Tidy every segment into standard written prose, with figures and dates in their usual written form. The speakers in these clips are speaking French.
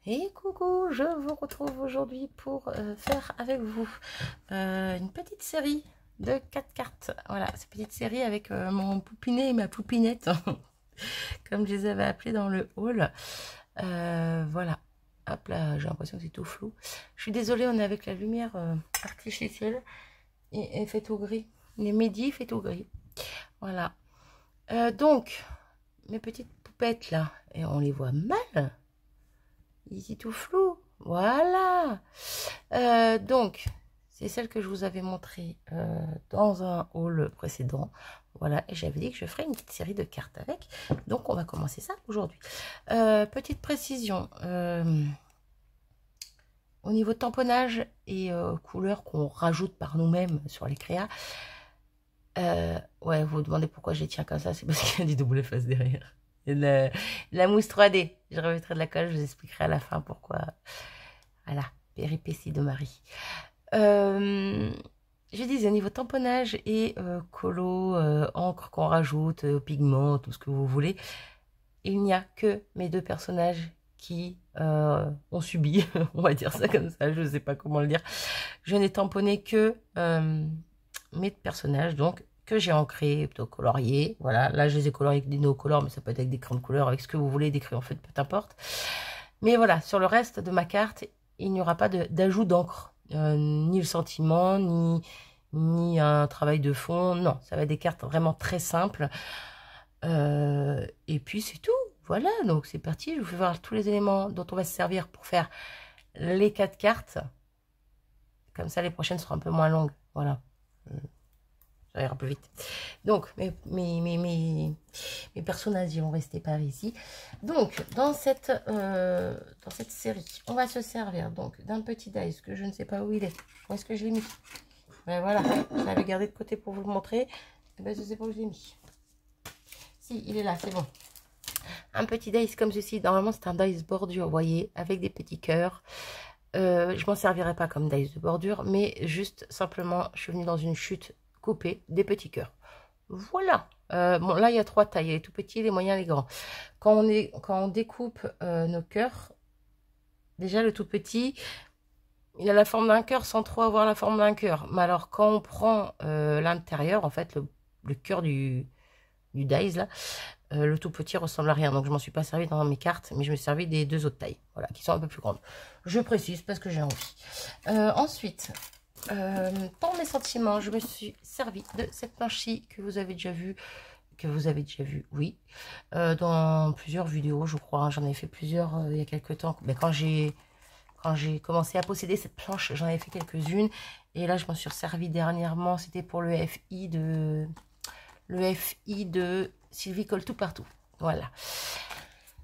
Et coucou, je vous retrouve aujourd'hui pour faire avec vous une petite série de 4 cartes. Voilà, cette petite série avec mon poupinet et ma poupinette, comme je les avais appelés dans le hall. Voilà, hop là, j'ai l'impression que c'est tout flou. Je suis désolée, on est avec la lumière artificielle et elle fait tout gris. Les midis fait tout gris. Voilà. Donc, mes petites poupettes là, et on les voit mal. Ici tout flou, voilà. Donc, c'est celle que je vous avais montrée dans un haul précédent. Voilà, et j'avais dit que je ferais une petite série de cartes avec. Donc, on va commencer ça aujourd'hui. Petite précision, au niveau tamponnage et couleurs qu'on rajoute par nous-mêmes sur les créas. Ouais, vous vous demandez pourquoi je les tiens comme ça, c'est parce qu'il y a du double face derrière. La mousse 3D. Je remettrai de la colle, je vous expliquerai à la fin pourquoi. Voilà, péripéties de Marie. Je disais, au niveau tamponnage et colo, encre qu'on rajoute, pigments, tout ce que vous voulez, il n'y a que mes deux personnages qui ont subi, on va dire ça comme ça, je ne sais pas comment le dire. Je n'ai tamponné que mes personnages, donc que j'ai ancré, plutôt colorié. Voilà, là je les ai coloriés avec des no-color, mais ça peut être avec des crayons de couleur, avec ce que vous voulez, des crayons en fait, peu importe. Mais voilà, sur le reste de ma carte, il n'y aura pas d'ajout d'encre, ni le sentiment, ni un travail de fond. Non, ça va être des cartes vraiment très simples. Et puis c'est tout. Voilà, donc c'est parti. Je vous fais voir tous les éléments dont on va se servir pour faire les 4 cartes. Comme ça, les prochaines seront un peu moins longues. Voilà. Ça ira plus vite. Donc, mes personnages, ils vont rester par ici. Donc, dans cette série, on va se servir donc d'un petit dice que je ne sais pas où il est. Où est-ce que je l'ai mis? Ben voilà, je l'avais gardé de côté pour vous le montrer. Et ben, je ne sais pas où je l'ai mis. Si, il est là, c'est bon. Un petit dice comme ceci. Normalement, c'est un dice bordure, vous voyez, avec des petits cœurs. Je m'en servirai pas comme dice de bordure, mais juste simplement, je suis venue dans une chute couper des petits cœurs. Voilà. Bon, là, il y a 3 tailles, les tout petits, les moyens, les grands. Quand on découpe nos cœurs, déjà, le tout petit, il a la forme d'un cœur sans trop avoir la forme d'un cœur. Mais alors, quand on prend l'intérieur, en fait, le cœur du dice, là, le tout petit ressemble à rien. Donc, je m'en suis pas servi dans mes cartes, mais je me suis servi des 2 autres tailles, voilà, qui sont un peu plus grandes. Je précise parce que j'ai envie. Ensuite... pour mes sentiments, je me suis servi de cette planche-ci que vous avez déjà vue, oui, dans plusieurs vidéos, je crois. J'en ai fait plusieurs il y a quelques temps. Mais quand j'ai commencé à posséder cette planche, j'en avais fait quelques-unes. Et là, je m'en suis servi dernièrement. C'était pour le FI de Sylvie Colle tout partout. Voilà.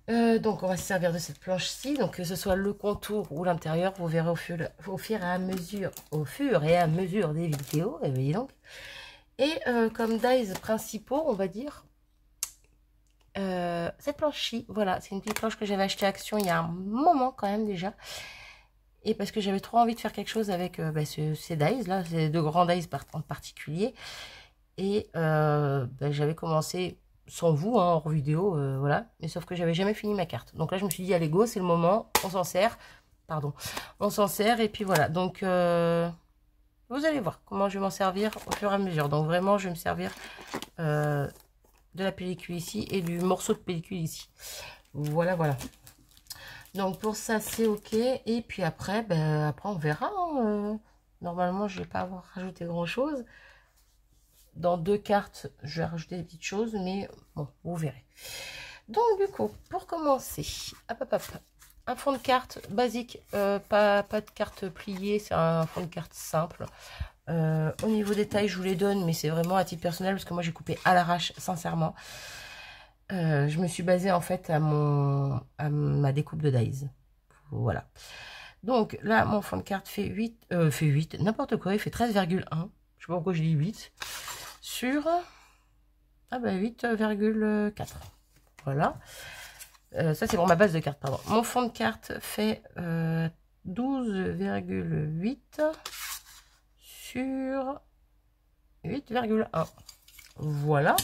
Donc on va se servir de cette planche-ci, donc que ce soit le contour ou l'intérieur, vous verrez au fur et à mesure des vidéos, et voyez donc. Et comme dies principaux, on va dire, cette planche-ci, voilà, c'est une petite planche que j'avais achetée à Action il y a un moment quand même déjà. Et parce que j'avais trop envie de faire quelque chose avec ces dies là, ces 2 grands dies en particulier. Et j'avais commencé... sans vous, hein, hors vidéo, voilà. Mais sauf que j'avais jamais fini ma carte. Donc là, je me suis dit, allez, go, c'est le moment, on s'en sert. Pardon. On s'en sert, et puis voilà. Donc, vous allez voir comment je vais m'en servir au fur et à mesure. Donc vraiment, je vais me servir de la pellicule ici et du morceau de pellicule ici. Voilà, voilà. Donc pour ça, c'est ok. Et puis après, après on verra. Hein. Normalement, je vais pas avoir rajouté grand-chose. Dans 2 cartes, je vais rajouter des petites choses, mais bon, vous verrez. Donc, du coup, pour commencer, un fond de carte basique, pas de carte pliée, c'est un fond de carte simple. Au niveau des tailles, je vous les donne, mais c'est vraiment à titre personnel, parce que moi, j'ai coupé à l'arrache, sincèrement. Je me suis basée, en fait, à ma découpe de dies. Voilà. Donc, là, mon fond de carte fait 8, n'importe quoi, il fait 13,1. Je sais pas pourquoi je dis 8. Sur 8,4. Voilà. Ça, c'est pour ma base de carte, pardon. Mon fond de carte fait 12,8 sur 8,1. Voilà.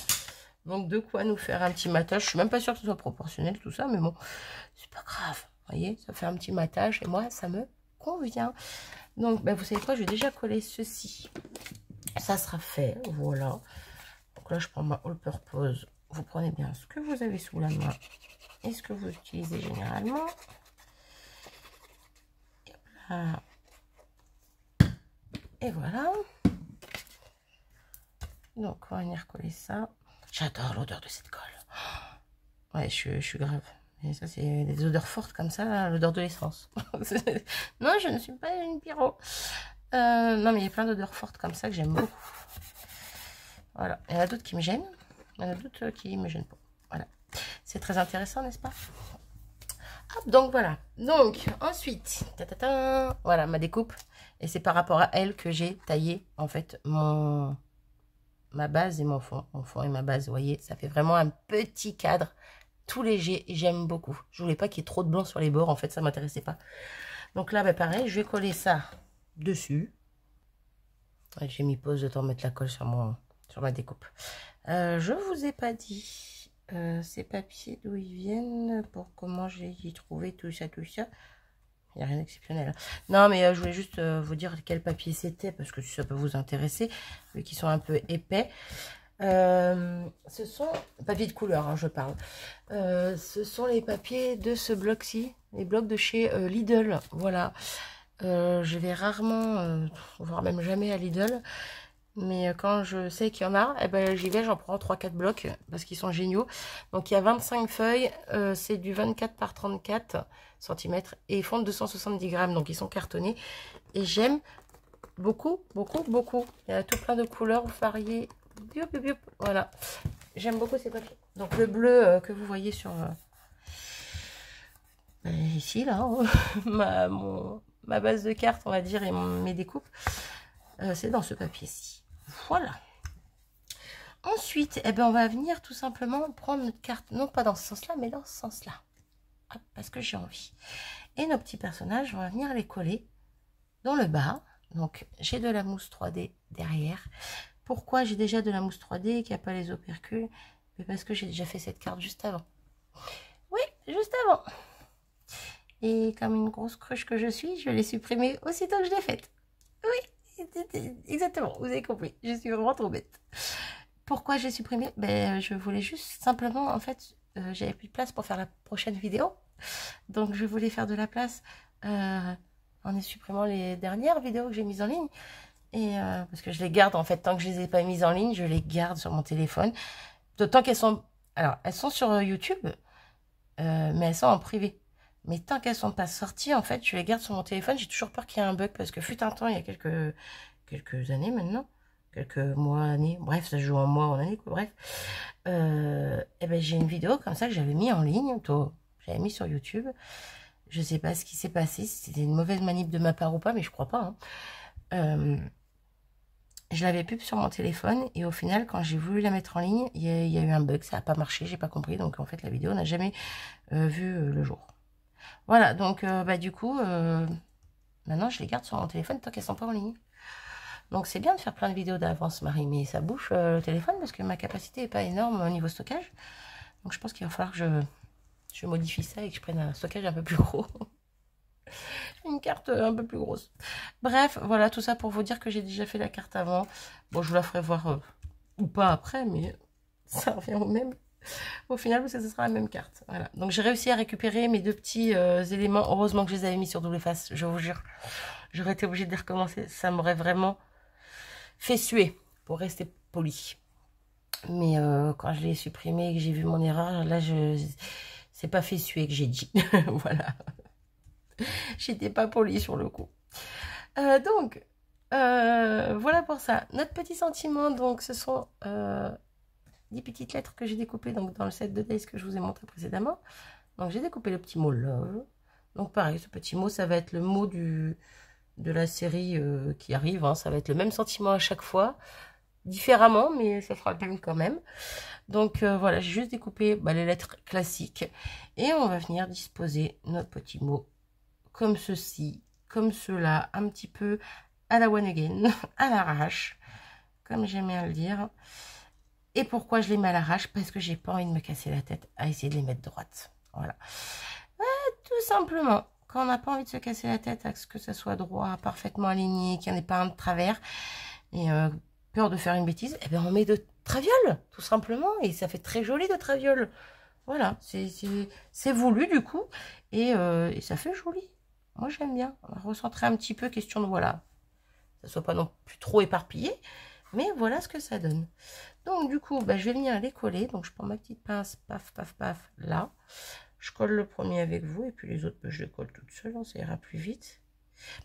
Donc, de quoi nous faire un petit matage. Je suis même pas sûre que ce soit proportionnel, tout ça, mais bon, c'est pas grave. voyez, ça fait un petit matage et moi, ça me convient. Donc, ben, vous savez quoi, je vais déjà coller ceci. Ça sera fait, voilà. Donc là, je prends ma all purpose. Vous prenez bien ce que vous avez sous la main et ce que vous utilisez généralement. Et voilà. Donc, on va venir coller ça. J'adore l'odeur de cette colle. Ouais, je suis grave. Et ça, c'est des odeurs fortes comme ça, l'odeur de l'essence. Non, je ne suis pas une pyro. Non, mais il y a plein d'odeurs fortes comme ça que j'aime beaucoup. Voilà. Il y en a d'autres qui me gênent. Il y en a d'autres qui me gênent pas. Voilà. C'est très intéressant, n'est-ce pas? Hop, donc voilà. Donc, ensuite, voilà ma découpe. Et c'est par rapport à elle que j'ai taillé, en fait, ma base et mon fond. Mon fond et ma base, vous voyez, ça fait vraiment un petit cadre tout léger et j'aime beaucoup. Je voulais pas qu'il y ait trop de blanc sur les bords, en fait, ça m'intéressait pas. Donc là, bah, pareil, je vais coller ça dessus. J'ai mis pause de temps de mettre la colle sur ma découpe. Je vous ai pas dit ces papiers d'où ils viennent, pour comment j'ai trouvé tout ça, tout ça. Il n'y a rien d'exceptionnel. Non, mais je voulais juste vous dire quel papier c'était, parce que ça peut vous intéresser, vu qu'ils sont un peu épais. Ce sont papiers de couleur, hein, je parle. Ce sont les papiers de ce bloc-ci, les blocs de chez Lidl. Voilà. Je vais rarement, voire même jamais à Lidl. Mais quand je sais qu'il y en a, eh ben, j'y vais, j'en prends 3-4 blocs parce qu'ils sont géniaux. Donc il y a 25 feuilles, c'est du 24 par 34 cm et ils font 270 grammes. Donc ils sont cartonnés et j'aime beaucoup, beaucoup, beaucoup. Il y a tout plein de couleurs variées. Voilà, j'aime beaucoup ces papiers. Donc le bleu que vous voyez sur ici, là, ma base de cartes, on va dire, et mes découpes, c'est dans ce papier-ci. Voilà. Ensuite, eh ben, on va venir tout simplement prendre notre carte, non pas dans ce sens-là, mais dans ce sens-là. Parce que j'ai envie. Et nos petits personnages, on va venir les coller dans le bas. Donc, j'ai de la mousse 3D derrière. Pourquoi j'ai déjà de la mousse 3D et qu'il n'y a pas les opercules? Mais parce que j'ai déjà fait cette carte juste avant. Oui, juste avant. Et comme une grosse cruche que je suis, je l'ai supprimée aussitôt que je l'ai faite. Oui, exactement, vous avez compris. Je suis vraiment trop bête. Pourquoi j'ai supprimé? Ben, je voulais juste simplement, en fait, j'avais plus de place pour faire la prochaine vidéo. Donc, je voulais faire de la place en supprimant les dernières vidéos que j'ai mises en ligne. Et parce que je les garde, en fait, tant que je les ai pas mises en ligne, je les garde sur mon téléphone. D'autant qu'elles sont... Alors, elles sont sur YouTube, mais elles sont en privé. Mais tant qu'elles sont pas sorties, en fait, je les garde sur mon téléphone. J'ai toujours peur qu'il y ait un bug parce que fut un temps, il y a quelques années maintenant, quelques mois, années, bref, ça se joue en mois, en années, quoi, bref. Et ben, j'ai une vidéo comme ça que j'avais mis en ligne, j'avais mis sur YouTube. Je sais pas ce qui s'est passé, si c'était une mauvaise manip de ma part ou pas, mais je crois pas. Hein. Je l'avais plus sur mon téléphone et au final, quand j'ai voulu la mettre en ligne, il y a eu un bug, ça n'a pas marché, j'ai pas compris. Donc en fait, la vidéo n'a jamais vu le jour. Voilà, donc bah, du coup, maintenant je les garde sur mon téléphone tant qu'elles sont pas en ligne. Donc c'est bien de faire plein de vidéos d'avance, Marie, mais ça bouffe le téléphone parce que ma capacité n'est pas énorme au niveau stockage. Donc je pense qu'il va falloir que je modifie ça et que je prenne un stockage un peu plus gros. Une carte un peu plus grosse. Bref, voilà, tout ça pour vous dire que j'ai déjà fait la carte avant. Bon, je vous la ferai voir ou pas après, mais ça revient au même. Au final, parce que ce sera la même carte. Voilà. Donc j'ai réussi à récupérer mes deux petits éléments. Heureusement que je les avais mis sur double face, je vous jure. J'aurais été obligée de les recommencer. Ça m'aurait vraiment fait suer, pour rester poli. Mais quand je l'ai supprimé et que j'ai vu mon erreur, là, c'est pas fait suer que j'ai dit. Voilà. J'étais pas polie sur le coup. Donc, voilà pour ça. Notre petit sentiment, donc, ce sont 10 petites lettres que j'ai découpées donc, dans le set de Days que je vous ai montré précédemment. Donc, j'ai découpé le petit mot love. Donc, pareil, ce petit mot, ça va être le mot de la série qui arrive. Hein. Ça va être le même sentiment à chaque fois. Différemment, mais ça sera le même quand même. Donc, voilà, j'ai juste découpé les lettres classiques. Et on va venir disposer notre petit mot comme ceci, comme cela, un petit peu à la one again, à l'arrache, comme j'aime bien le dire. Et pourquoi je les mets à l'arrache? Parce que j'ai pas envie de me casser la tête à essayer de les mettre droites. Voilà. tout simplement, quand on n'a pas envie de se casser la tête à ce que ça soit droit, parfaitement aligné, qu'il n'y en ait pas un de travers, et peur de faire une bêtise, eh bien on met de traviole, tout simplement, et ça fait très joli de traviole. Voilà, c'est voulu du coup, et ça fait joli. Moi j'aime bien. On va recentrer un petit peu, question de voilà, ça soit pas non plus trop éparpillé, mais voilà ce que ça donne. Donc du coup, bah, je vais venir les coller. Donc je prends ma petite pince, paf, paf, paf, là. Je colle le premier avec vous, et puis les autres, bah, je les colle toute seule, hein, ça ira plus vite.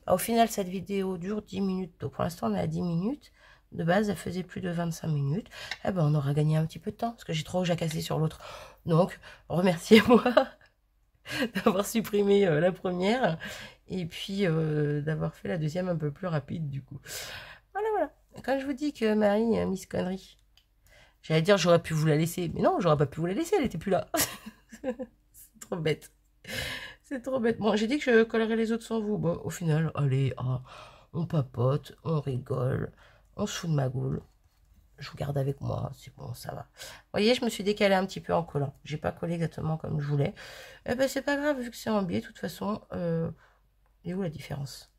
Bah, au final, cette vidéo dure 10 minutes. Donc pour l'instant, on est à 10 minutes. De base, elle faisait plus de 25 minutes. Eh ben, on aura gagné un petit peu de temps, parce que j'ai trop jacassé sur l'autre. Donc, remerciez-moi d'avoir supprimé la première, et puis d'avoir fait la deuxième un peu plus rapide, du coup. Voilà, voilà. Quand je vous dis que Marie a Miss Connerie, j'allais dire j'aurais pu vous la laisser, mais non, j'aurais pas pu vous la laisser, elle était plus là. C'est trop bête. C'est trop bête. Bon, j'ai dit que je collerais les autres sans vous. Bon, au final, allez, on papote, on rigole, on se fout de ma goule. Je vous garde avec moi, c'est bon, ça va. Vous voyez, je me suis décalée un petit peu en collant. J'ai pas collé exactement comme je voulais. Eh ben, c'est pas grave, vu que c'est en biais, de toute façon. Et où la différence?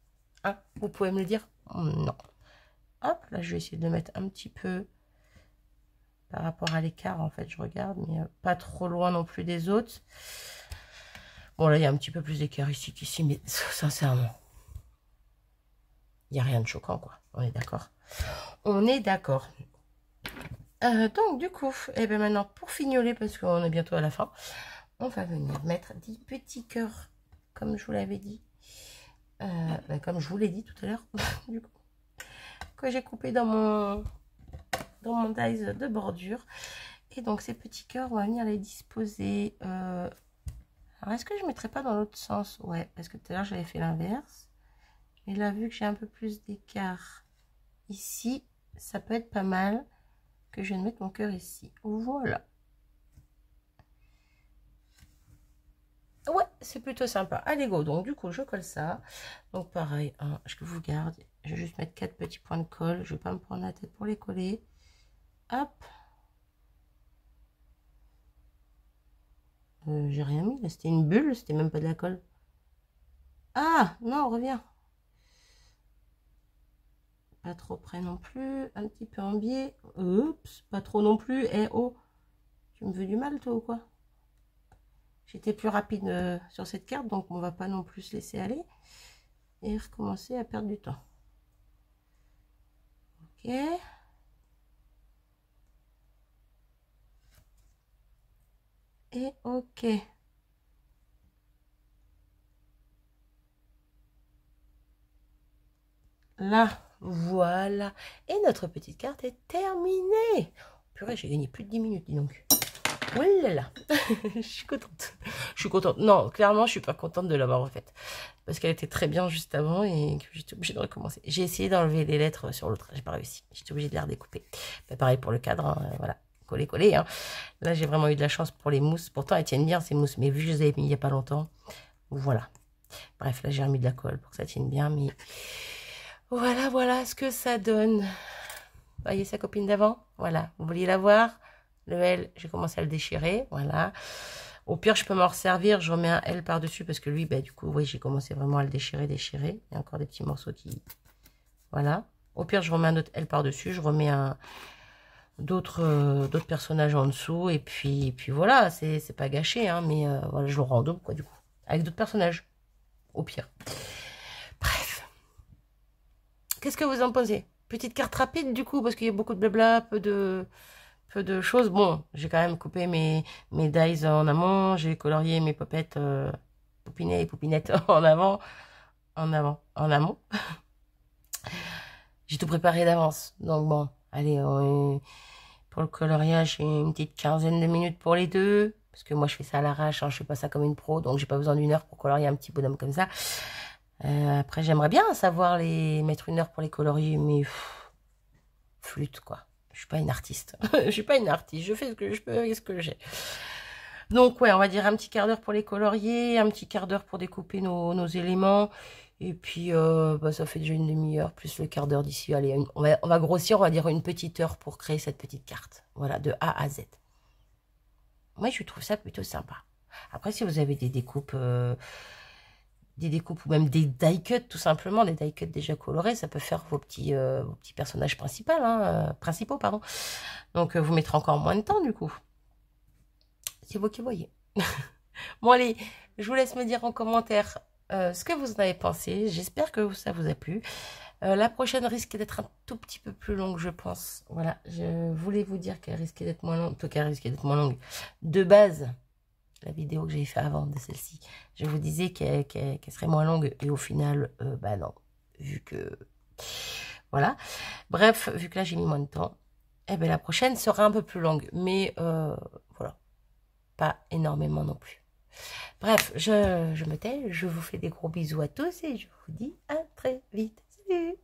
Ah, vous pouvez me le dire? Non. Hop, là, je vais essayer de le mettre un petit peu par rapport à l'écart, en fait, je regarde, mais pas trop loin non plus des autres. Bon, là, il y a un petit peu plus d'écart ici qu'ici, mais sincèrement, il n'y a rien de choquant, quoi. On est d'accord. On est d'accord. Donc, du coup, et bien maintenant, pour fignoler, parce qu'on est bientôt à la fin, on va venir mettre des petits cœurs, comme je vous l'avais dit. Comme je vous l'ai dit tout à l'heure, du coup, que j'ai coupé dans mon dies de bordure. Et donc, ces petits cœurs, on va venir les disposer. Alors, est-ce que je ne mettrais pas dans l'autre sens? Ouais, parce que tout à l'heure, j'avais fait l'inverse. Et là, vu que j'ai un peu plus d'écart ici, ça peut être pas mal que je vienne mettre mon cœur ici. Voilà. Ouais, c'est plutôt sympa. Allez, go. Donc, du coup, je colle ça. Donc, pareil, hein, je vous garde. Je vais juste mettre 4 petits points de colle. Je ne vais pas me prendre la tête pour les coller. Hop. J'ai rien mis. Là, c'était une bulle. C'était même pas de la colle. Ah, non, reviens. Pas trop près non plus. Un petit peu en biais. Oups, pas trop non plus. Eh oh, tu me veux du mal, toi, ou quoi? J'étais plus rapide sur cette carte, donc on va pas non plus se laisser aller. Et recommencer à perdre du temps. Ok. Et ok. Là, voilà. Et notre petite carte est terminée. Purée, j'ai gagné plus de 10 minutes, dis donc. Oh là là. Je suis contente. Je suis contente. Non, clairement, je suis pas contente de l'avoir refaite. Parce qu'elle était très bien juste avant et que j'étais obligée de recommencer. J'ai essayé d'enlever les lettres sur l'autre. J'ai pas réussi. J'étais obligée de les redécouper. Mais pareil pour le cadre. Hein, voilà. Coller, coller. Hein. Là, j'ai vraiment eu de la chance pour les mousses. Pourtant, elles tiennent bien ces mousses. Mais vu que je les avais mis il n'y a pas longtemps. Voilà. Bref, là, j'ai remis de la colle pour que ça tienne bien. Mais voilà, voilà ce que ça donne. Vous voyez sa copine d'avant? Voilà. Vous vouliez la voir? Le L, j'ai commencé à le déchirer. Voilà. Au pire, je peux m'en resservir. Je remets un L par-dessus parce que lui, bah, du coup, oui, j'ai commencé vraiment à le déchirer. Il y a encore des petits morceaux qui... Voilà. Au pire, je remets un autre L par-dessus. Je remets d'autres personnages en dessous. Et puis voilà, c'est pas gâché. Hein, mais voilà, je le rends en double, quoi, du coup. Avec d'autres personnages. Au pire. Bref. Qu'est-ce que vous en pensez? Petite carte rapide, du coup, parce qu'il y a beaucoup de blabla, peu de choses. Bon, j'ai quand même coupé mes dies en amont. J'ai colorié mes popettes, poupinets et poupinettes en amont. J'ai tout préparé d'avance. Donc bon, allez, pour le coloriage, j'ai une petite quinzaine de minutes pour les deux. Parce que moi, je fais ça à l'arrache. Hein, je fais pas ça comme une pro. Donc, j'ai pas besoin d'une heure pour colorier un petit bonhomme comme ça. Après, j'aimerais bien savoir mettre une heure pour les colorier. Mais flûte, quoi. Je suis pas une artiste. Je suis pas une artiste. Je fais ce que je peux avec ce que j'ai. Donc, ouais, on va dire un petit quart d'heure pour les colorier, un petit quart d'heure pour découper nos éléments. Et puis, bah, ça fait déjà une demi-heure, plus le quart d'heure d'ici. Allez, on va grossir, on va dire une petite heure pour créer cette petite carte. Voilà, de A à Z. Moi, je trouve ça plutôt sympa. Après, si vous avez des découpes ou même des die cuts, tout simplement, des die cuts déjà colorés, ça peut faire vos petits personnages principaux, pardon. Donc, vous mettrez encore moins de temps, du coup. C'est vous qui voyez. Bon, allez, je vous laisse me dire en commentaire ce que vous en avez pensé. J'espère que ça vous a plu. La prochaine risque d'être un tout petit peu plus longue, je pense. Voilà, je voulais vous dire qu'elle risquait d'être moins longue. En tout cas, elle risquait d'être moins longue. De base, la vidéo que j'ai fait avant de celle-ci, je vous disais qu'elle serait moins longue. Et au final, bah non. Vu que... Voilà. Bref, vu que là, j'ai mis moins de temps. Eh bien, la prochaine sera un peu plus longue. Mais voilà, pas énormément non plus. Bref, je me tais. Je vous fais des gros bisous à tous et je vous dis à très vite. Salut!